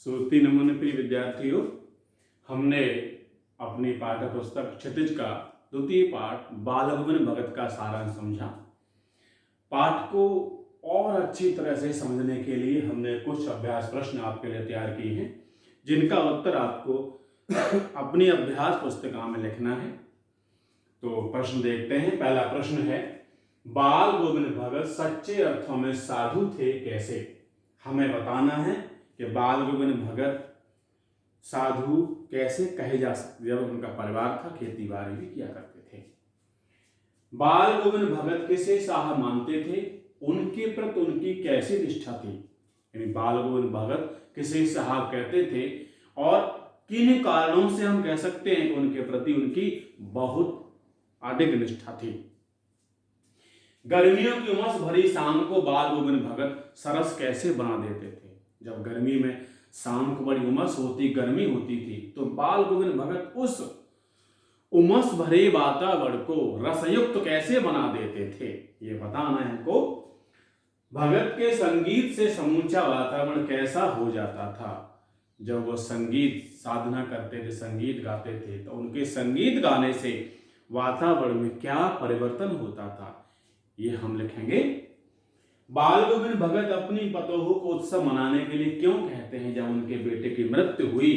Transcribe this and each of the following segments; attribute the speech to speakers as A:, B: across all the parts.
A: सूरती नमन प्रिय विद्यार्थियों, हमने अपनी पाठ्य पुस्तक क्षितिज का द्वितीय पाठ बाल गोविंद भगत का सारांश समझा। पाठ को और अच्छी तरह से समझने के लिए हमने कुछ अभ्यास प्रश्न आपके लिए तैयार किए हैं, जिनका उत्तर आपको अपनी अभ्यास पुस्तिका में लिखना है। तो प्रश्न देखते हैं। पहला प्रश्न है, बाल गोविंद भगत सच्चे अर्थों में साधु थे कैसे? हमें बताना है कि बाल गोविंद भगत साधु कैसे कहे जा सकते जब उनका परिवार था, खेती बाड़ी भी किया करते थे। बाल गोविंद भगत किसे साहब मानते थे? उनके प्रति उनकी कैसी निष्ठा थी? यानी बाल गोविंद भगत किसे साहब कहते थे और किन कारणों से हम कह सकते हैं कि उनके प्रति उनकी बहुत अधिक निष्ठा थी। गर्मियों की उमस भरी शाम को बाल गोविंद भगत सरस कैसे बना देते थे? जब गर्मी में शाम को बड़ी उमस होती, गर्मी होती थी, तो बाल गोविंद भगत उस उमस भरे वातावरण को रसयुक्त कैसे बना देते थे, ये बताना है हमको। भगत के संगीत से समूचा वातावरण कैसा हो जाता था? जब वो संगीत साधना करते थे, संगीत गाते थे, तो उनके संगीत गाने से वातावरण में क्या परिवर्तन होता था, ये हम लिखेंगे। बाल गोविंद भगत अपनी पतोहू को उत्सव मनाने के लिए क्यों कहते हैं? जब उनके बेटे की मृत्यु हुई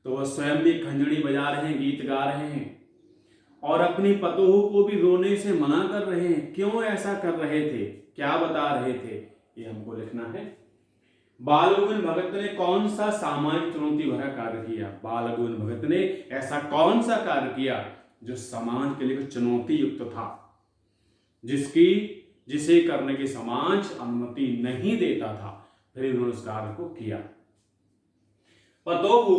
A: तो वह स्वयं भी खंजड़ी बजा रहे हैं, गीत गा रहे हैं और अपनी पतोहू को भी रोने से मना कर रहे हैं। क्यों ऐसा कर रहे थे, क्या बता रहे थे, ये हमको लिखना है। बाल गोविंद भगत ने कौन सा सामाजिक चुनौती भरा कार्य किया? बाल गोविंद भगत ने ऐसा कौन सा कार्य किया जो समाज के लिए चुनौती युक्त था, जिसे करने की समाज अनुमति नहीं देता था, फिर उन्होंने उस कार्य को किया। पतोहू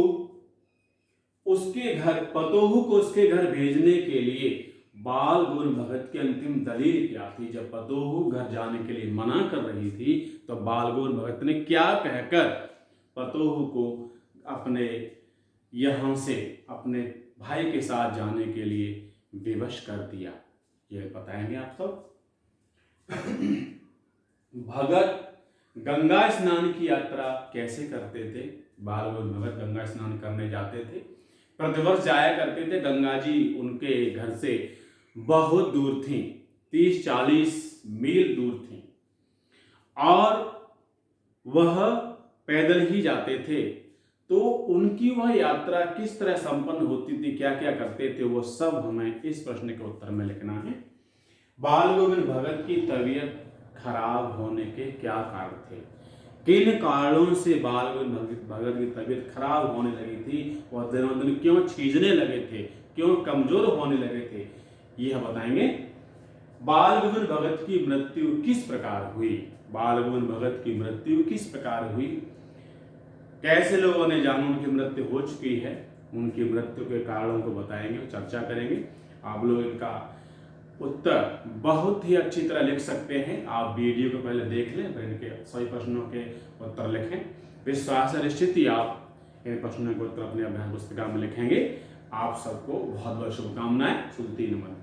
A: को उसके घर भेजने के लिए बाल गोविंद भगत की अंतिम दलील क्या थी? जब पतोहू घर जाने के लिए मना कर रही थी तो बाल गोविंद भगत ने क्या कहकर पतोहू को अपने यहां से अपने भाई के साथ जाने के लिए विवश कर दिया, ये बताएंगे आप सब। भगत गंगा स्नान की यात्रा कैसे करते थे? बाल गोविंद भगत गंगा स्नान करने जाते थे, प्रतिवर्ष जाया करते थे। गंगा जी उनके घर से बहुत दूर थी, 30-40 मील दूर थी और वह पैदल ही जाते थे। तो उनकी वह यात्रा किस तरह संपन्न होती थी, क्या क्या करते थे, वो सब हमें इस प्रश्न के उत्तर में लिखना है। बाल गोविंद भगत की तबीयत खराब होने के क्या कारण थे? किन कारणों से बाल गोविंद भगत की तबीयत खराब होने लगी थी और दिनों दिन क्यों छींचने लगे थे, क्यों कमजोर होने लगे थे, यह बताएंगे। बाल गोविंद भगत की मृत्यु किस प्रकार हुई? बाल गोविंद भगत की मृत्यु किस प्रकार हुई? कैसे लोगों ने जाना उनकी मृत्यु हो चुकी है, उनकी मृत्यु के कारणों को बताएंगे, चर्चा करेंगे। आप लोग इनका उत्तर बहुत ही अच्छी तरह लिख सकते हैं। आप वीडियो को पहले देख लें, फिर इनके सभी प्रश्नों के उत्तर लिखें। विश्वास है निश्चित ही आप इन प्रश्नों के उत्तर अपने अभ्यास पुस्तिका में लिखेंगे। आप सबको बहुत बहुत शुभकामनाएं। सूरती नमन।